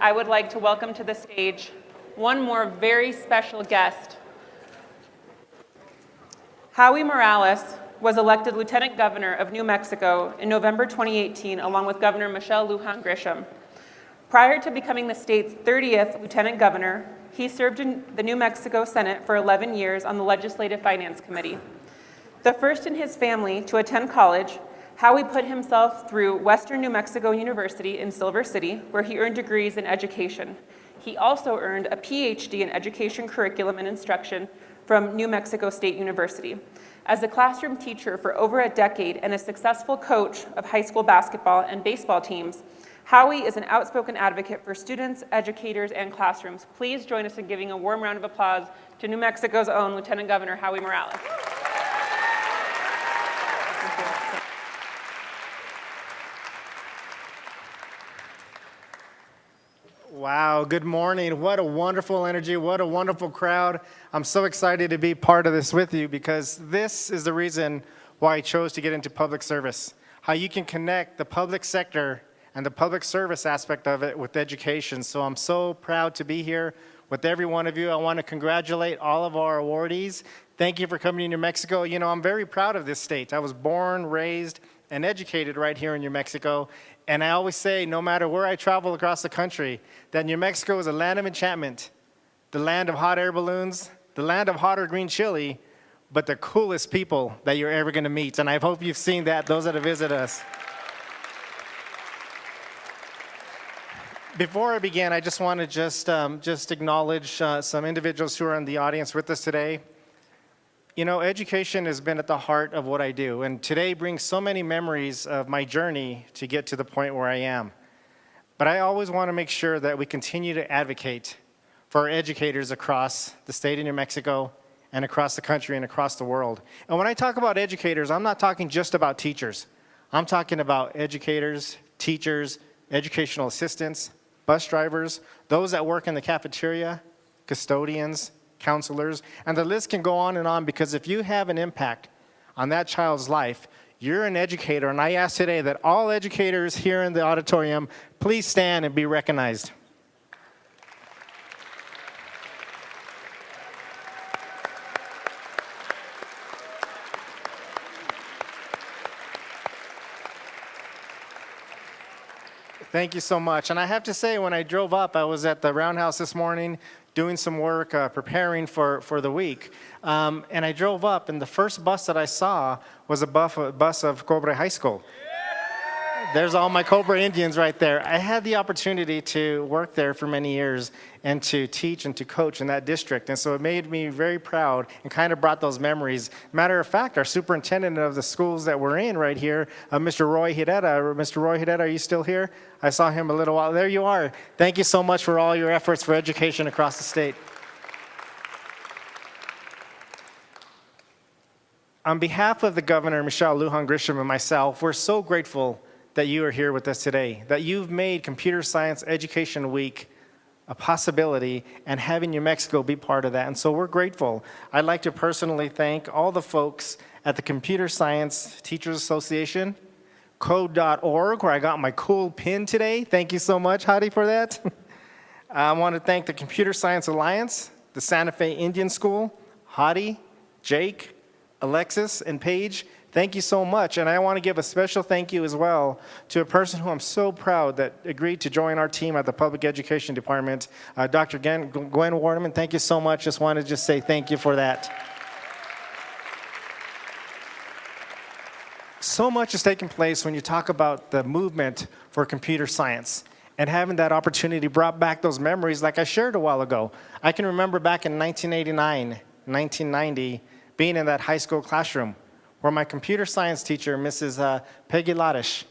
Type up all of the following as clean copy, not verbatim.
I would like to welcome to the stage one more very special guest. Howie Morales was elected Lieutenant Governor of New Mexico in November 2018, along with Governor Michelle Lujan Grisham. Prior to becoming the state's 30th Lieutenant Governor, he served in the New Mexico Senate for 11 years on the Legislative Finance Committee. The first in his family to attend college, Howie put himself through Western New Mexico University in Silver City, where he earned degrees in education. He also earned a PhD in education curriculum and instruction from New Mexico State University. As a classroom teacher for over a decade and a successful coach of high school basketball and baseball teams, Howie is an outspoken advocate for students, educators, and classrooms. Please join us in giving a warm round of applause to New Mexico's own Lieutenant Governor Howie Morales. Wow, good morning. What a wonderful energy, what a wonderful crowd. I'm so excited to be part of this with you because this is the reason why I chose to get into public service. How you can connect the public sector and the public service aspect of it with education. So I'm so proud to be here with every one of you. I want to congratulate all of our awardees. Thank you for coming to New Mexico. You know, I'm very proud of this state. I was born, raised, and educated right here in New Mexico. And I always say, no matter where I travel across the country, that New Mexico is a land of enchantment, the land of hot air balloons, the land of hotter green chili, but the coolest people that you're ever going to meet. And I hope you've seen that, those that have visited us. Before I begin, I just want to just acknowledge some individuals who are in the audience with us today. You know, education has been at the heart of what I do, and today brings so many memories of my journey to get to the point where I am. But I always want to make sure that we continue to advocate for our educators across the state of New Mexico and across the country and across the world. And when I talk about educators, I'm not talking just about teachers. I'm talking about educators, teachers, educational assistants, bus drivers, those that work in the cafeteria, custodians, counselors, and the list can go on, because if you have an impact on that child's life, you're an educator. And I ask today that all educators here in the auditorium, please stand and be recognized. Thank you so much. And I have to say, when I drove up, I was at the Roundhouse this morning doing some work, preparing for the week. And I drove up, and the first bus that I saw was a bus of Cobre High School. There's all my Cobra Indians right there. I had the opportunity to work there for many years and to teach and to coach in that district. And so it made me very proud and kind of brought those memories. Matter of fact, our superintendent of the schools that we're in right here, Mr. Roy Hideta. Mr. Roy Hideta, are you still here? I saw him a little while. There you are. Thank you so much for all your efforts for education across the state. On behalf of the Governor, Michelle Lujan Grisham, and myself, we're so grateful that you are here with us today, that you've made Computer Science Education Week a possibility and having New Mexico be part of that. And so we're grateful. I'd like to personally thank all the folks at the Computer Science Teachers Association, code.org, where I got my cool pin today. Thank you so much, Hadi, for that. I want to thank the Computer Science Alliance, the Santa Fe Indian School, Hadi, Jake, Alexis, and Paige. Thank you so much. And I want to give a special thank you as well to a person who I'm so proud that agreed to join our team at the Public Education Department, Dr. Gwen Wardeman. Thank you so much. Just wanted to say thank you for that. So much has taken place when you talk about the movement for computer science, and having that opportunity brought back those memories like I shared a while ago. I can remember back in 1989, 1990, being in that high school classroom where my computer science teacher, Mrs. Peggy Ladish,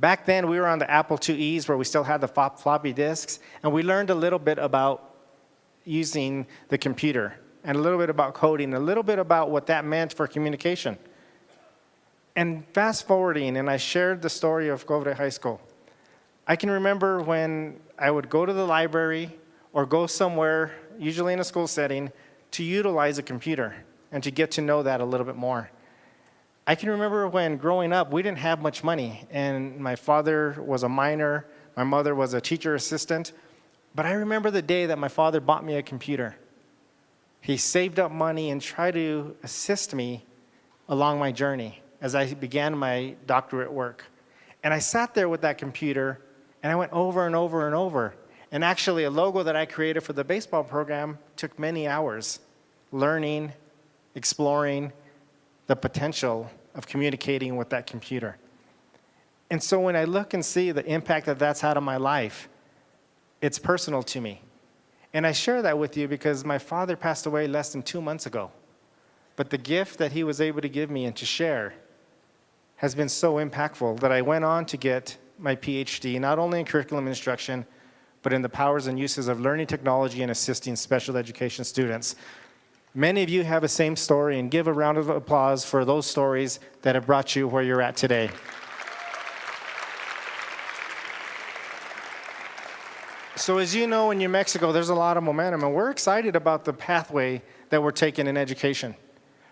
back then we were on the Apple IIe's where we still had the floppy disks, and we learned a little bit about using the computer and a little bit about coding, a little bit about what that meant for communication. And fast forwarding, and I shared the story of Cobre High School. I can remember when I would go to the library or go somewhere, usually in a school setting, to utilize a computer and to get to know that a little bit more. I can remember when growing up, we didn't have much money, and my father was a miner, my mother was a teacher assistant, But I remember the day that my father bought me a computer. He saved up money and tried to assist me along my journey as I began my doctorate work. And I sat there with that computer, and I went over and over and over. And actually, a logo that I created for the baseball program took many hours learning, exploring the potential of communicating with that computer. And so when I look and see the impact that that's had on my life, it's personal to me. And I share that with you because my father passed away less than 2 months ago. But the gift that he was able to give me and to share has been so impactful that I went on to get my PhD, not only in curriculum instruction, but in the powers and uses of learning technology and assisting special education students. Many of you have the same story, and give a round of applause for those stories that have brought you where you're at today. So as you know, in New Mexico, there's a lot of momentum, and we're excited about the pathway that we're taking in education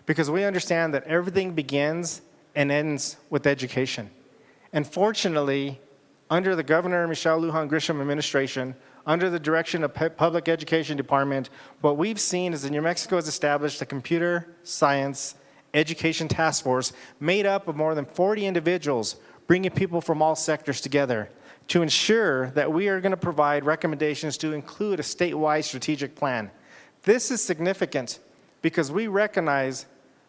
because we understand that everything begins and ends with education. And fortunately, under the Governor Michelle Lujan Grisham administration, under the direction of Public Education Department, what we've seen is that New Mexico has established a computer science education task force made up of more than 40 individuals, bringing people from all sectors together to ensure that we are going to provide recommendations to include a statewide strategic plan. This is significant because we recognize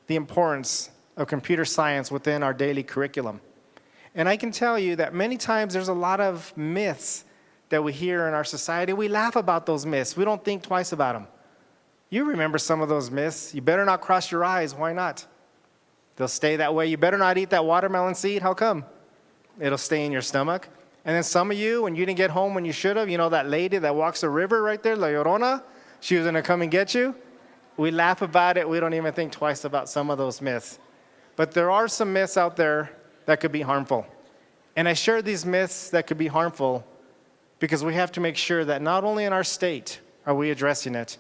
the importance of computer science within our daily curriculum. And I can tell you that many times there's a lot of myths that we hear in our society. We laugh about those myths. We don't think twice about them. You remember some of those myths. You better not cross your eyes. Why not? They'll stay that way. You better not eat that watermelon seed. How come? It'll stay in your stomach. And then some of you, when you didn't get home when you should have, you know that lady that walks the river right there, La Llorona, she was going to come and get you. We laugh about it. We don't even think twice about some of those myths. But there are some myths out there that could be harmful. And I share these myths that could be harmful because we have to make sure that not only in our state are we addressing it,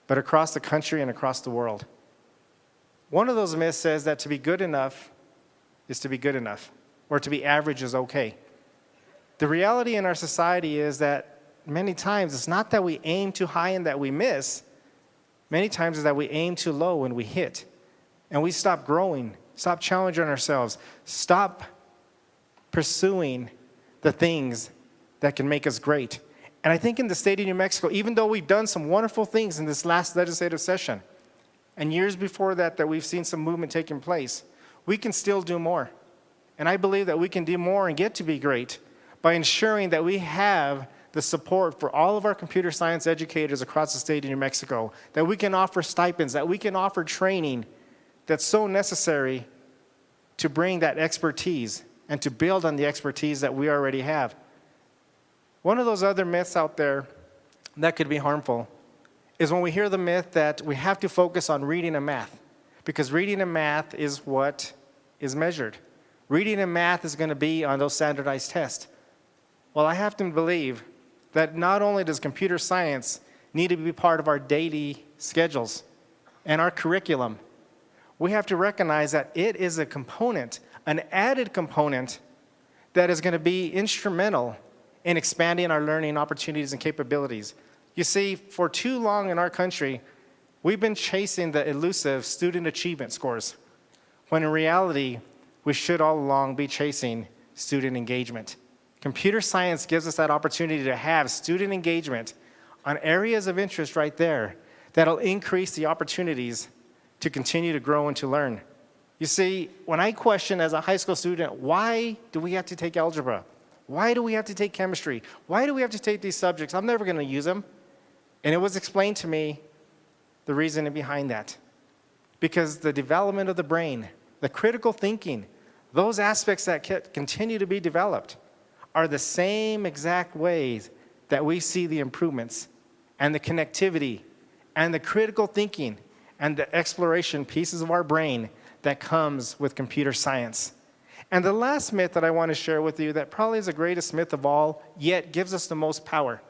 but across the country and across the world. One of those myths says that to be good enough is to be good enough, or to be average is okay. The reality in our society is that many times it's not that we aim too high and that we miss. Many times it's that we aim too low and we hit. And we stop growing, stop challenging ourselves, stop pursuing the things that can make us great. And I think in the state of New Mexico, even though we've done some wonderful things in this last legislative session, and years before that we've seen some movement taking place, we can still do more. And I believe that we can do more and get to be great by ensuring that we have the support for all of our computer science educators across the state of New Mexico, that we can offer stipends, that we can offer training that's so necessary to bring that expertise and to build on the expertise that we already have. One of those other myths out there that could be harmful is when we hear the myth that we have to focus on reading and math, because reading and math is what is measured. Reading and math is going to be on those standardized tests. Well, I have to believe that not only does computer science need to be part of our daily schedules and our curriculum, we have to recognize that it is a component, an added component that is going to be instrumental in expanding our learning opportunities and capabilities. You see, for too long in our country, we've been chasing the elusive student achievement scores, when in reality, we should all along be chasing student engagement. Computer science gives us that opportunity to have student engagement on areas of interest right there that'll increase the opportunities to continue to grow and to learn. You see, when I question as a high school student, why do we have to take algebra? Why do we have to take chemistry? Why do we have to take these subjects? I'm never going to use them. And it was explained to me the reason behind that. Because the development of the brain, the critical thinking, those aspects that continue to be developed are the same exact ways that we see the improvements and the connectivity and the critical thinking and the exploration pieces of our brain that comes with computer science. And the last myth that I want to share with you that probably is the greatest myth of all, yet gives us the most power.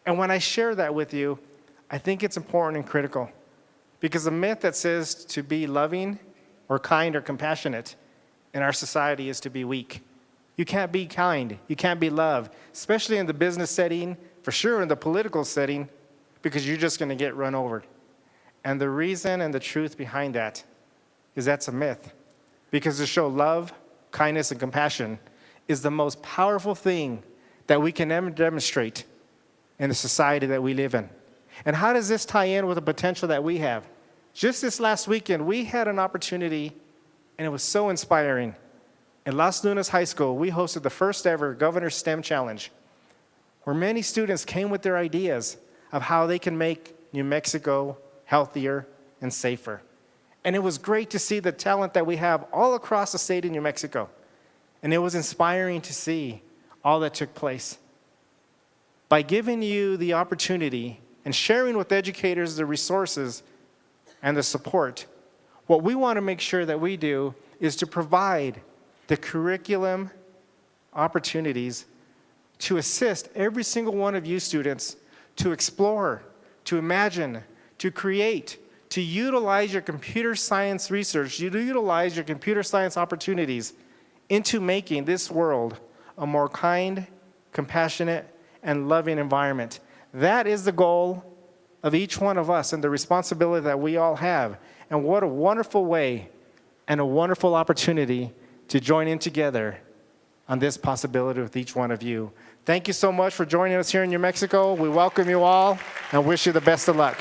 And when I share that with you, I think it's important and critical. Because the myth that says to be loving or kind or compassionate in our society is to be weak. You can't be kind, you can't be loved, especially in the business setting, for sure in the political setting, because you're just going to get run over. And the reason and the truth behind that is that's a myth. Because to show love, kindness, and compassion is the most powerful thing that we can ever demonstrate in the society that we live in. And how does this tie in with the potential that we have? Just this last weekend, we had an opportunity, and it was so inspiring. In Las Lunas High School, we hosted the first ever Governor's STEM Challenge, where many students came with their ideas of how they can make New Mexico healthier and safer. And it was great to see the talent that we have all across the state of New Mexico. And it was inspiring to see all that took place. By giving you the opportunity and sharing with educators the resources and the support, what we want to make sure that we do is to provide the curriculum opportunities to assist every single one of you students to explore, to imagine, to create, to utilize your computer science research, to utilize your computer science opportunities into making this world a more kind, compassionate, and loving environment. That is the goal of each one of us and the responsibility that we all have. And what a wonderful way and a wonderful opportunity to join in together on this possibility with each one of you. Thank you so much for joining us here in New Mexico. We welcome you all and wish you the best of luck.